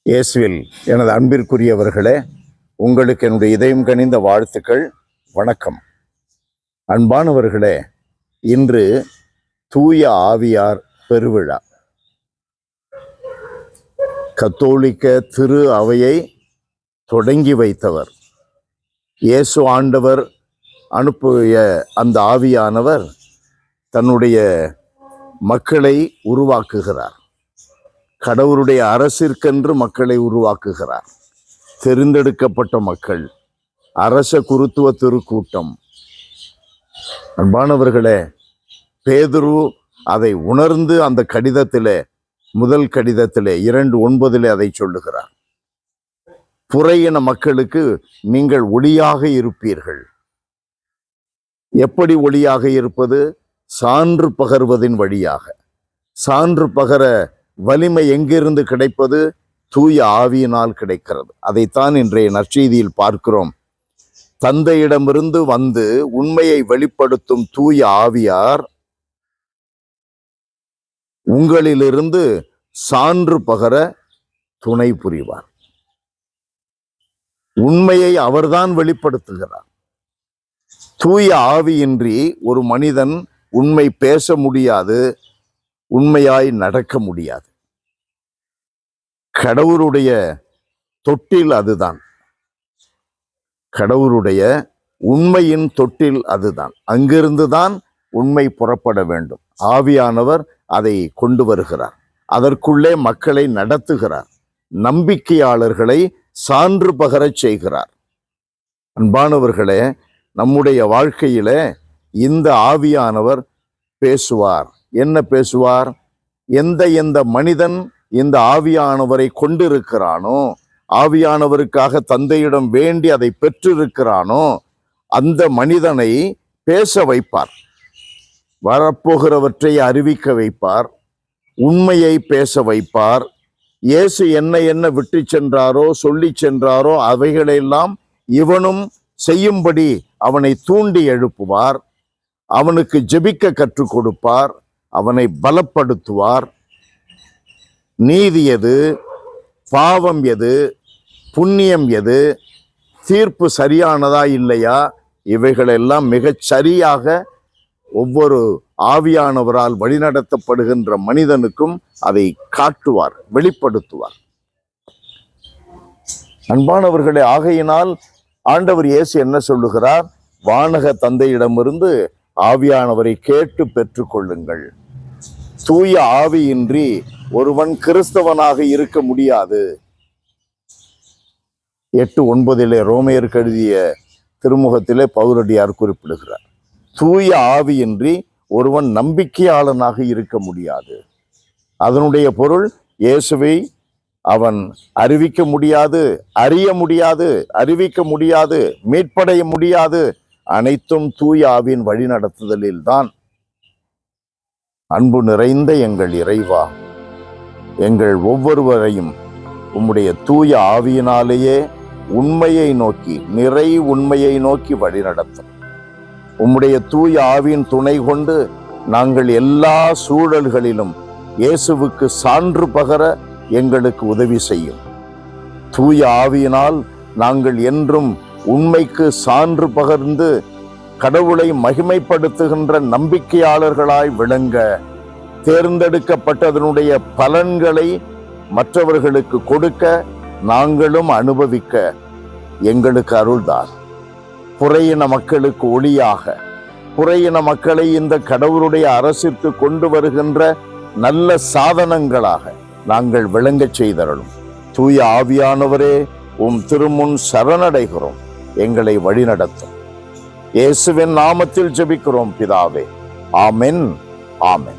இயேசுவில் எனது அன்பிற்குரியவர்களே, உங்களுக்கு என்னுடைய இதயம் கனிந்த வாழ்த்துக்கள். வணக்கம். அன்பானவர்களே, இன்று தூய ஆவியார் பெருவிழா. கத்தோலிக்க திரு அவையை தொடங்கி வைத்தவர் இயேசு ஆண்டவர் அனுப்பிய அந்த ஆவியானவர் தன்னுடைய மக்களை உருவாக்குகிறார். கடவுளுடைய அரசிற்கென்று மக்களை உருவாக்குகிறார். தெரிந்தெடுக்கப்பட்ட மக்கள், அரச குருத்துவ திருக்கூட்டம். அன்பானவர்களே, பேதுரு அதை உணர்ந்து அந்த கடிதத்திலே, முதல் கடிதத்திலே 2:9 அதை சொல்லுகிறார். புறையின மக்களுக்கு நீங்கள் ஒளியாக இருப்பீர்கள். எப்படி ஒளியாக இருப்பது? சான்று பகர்வதின் வழியாக. சான்று பகர வலிமை எங்கிருந்து கிடைப்பது? தூய ஆவியினால் கிடைக்கிறது. அதைத்தான் இன்றைய நற்செய்தியில் பார்க்கிறோம். தந்தையிடமிருந்து வந்து உண்மையை வெளிப்படுத்தும் தூய ஆவியார் உங்களிலிருந்து சான்று பகர துணை புரிவார். உண்மையை அவர்தான் வெளிப்படுத்துகிறார். தூய ஆவியின்றி ஒரு மனிதன் உண்மை பேச முடியாது, உண்மையாய் நடக்க முடியாது. கடவுளுடைய தொட்டில் அதுதான். கடவுளுடைய உண்மையின் தொட்டில் அதுதான். அங்கிருந்துதான் உண்மை புறப்பட வேண்டும். ஆவியானவர் அதை கொண்டு வருகிறார். அதற்குள்ளே மக்களை நடத்துகிறார். நம்பிக்கையாளர்களை சான்று பகரச் செய்கிறார். அன்பானவர்களே, நம்முடைய வாழ்க்கையில இந்த ஆவியானவர் பேசுவார். என்ன பேசுவார்? எந்த மனிதன் இந்த ஆவியானவரை கொண்டிருக்கிறானோ, ஆவியானவருக்காக தந்தையிடம் வேண்டி அதை பெற்றிருக்கிறானோ, அந்த மனிதனை பேச வைப்பார். வரப்போகிறவற்றை அறிவிக்க வைப்பார். உண்மையை பேச வைப்பார். இயேசு என்ன விட்டு சென்றாரோ, சொல்லி சென்றாரோ அவைகளெல்லாம் இவனும் செய்யும்படி அவனை தூண்டி எழுப்புவார். அவனுக்கு ஜெபிக்க கற்றுக் கொடுப்பார். அவனை பலப்படுத்துவார். நீதி எது, பாவம் எது, புண்ணியம் எது, தீர்ப்பு சரியானதா இல்லையா, இவைகளெல்லாம் மிகச் சரியாக ஒவ்வொரு ஆவியானவரால் வழிநடத்தப்படுகின்ற மனிதனுக்கும் அதை காட்டுவார், வெளிப்படுத்துவார். அன்பானவர்களே, ஆகையினால் ஆண்டவர் இயேசு என்ன சொல்லுகிறார்? வானக தந்தையிடமிருந்து ஆவியானவரை கேட்டு பெற்றுக்கொள்ளுங்கள். தூய ஆவியின்றி ஒருவன் கிறிஸ்தவனாக இருக்க முடியாது. 8:9 ரோமையருக்கு எழுதிய திருமுகத்திலே பவுலடியார் குறிப்பிடுகிறார். தூய ஆவியின்றி ஒருவன் நம்பிக்கையாளனாக இருக்க முடியாது. அதனுடைய பொருள், இயேசுவை அவன் அறிவிக்க முடியாது, அறிய முடியாது, அறிவிக்க முடியாது, மீட்படைய முடியாது. அனைத்தும் தூய ஆவியின் வழிநடத்துதலில் தான். அன்பு நிறைந்த எங்கள் இறைவா, எங்கள் ஒவ்வொருவரையும் உம்முடைய தூய ஆவியினாலேயே உண்மையை நோக்கி, நிறை உண்மையை நோக்கி வழிநடத்தும். உம்முடைய தூய ஆவியின் துணை கொண்டு நாங்கள் எல்லா சூழல்களிலும் இயேசுவுக்கு சான்று பகர எங்களுக்கு உதவி செய்யும். தூய ஆவியினால் நாங்கள் என்றும் உண்மைக்கு சான்று பகர்ந்து கடவுளை மகிமைப்படுத்துகின்ற நம்பிக்கையாளர்களாய் விளங்க, தேர்ந்தெடுக்கப்பட்டதனுடைய பலன்களை மற்றவர்களுக்கு கொடுக்க, நாங்களும் அனுபவிக்க எங்களுக்கு அருள்தார். புறையின மக்களுக்கு ஒளியாக, புறையின மக்களை இந்த கடவுளுடைய அரசிற்கு கொண்டு வருகின்ற நல்ல சாதனங்களாக நாங்கள் விளங்கச் செய்தருளும். தூய ஆவியானவரே, உம் திருமுன் சரணடைகிறோம். எங்களை வழிநடத்தும். இயேசுவின் நாமத்தில் ஜெபிக்கிறோம் பிதாவே. ஆமென், ஆமென்.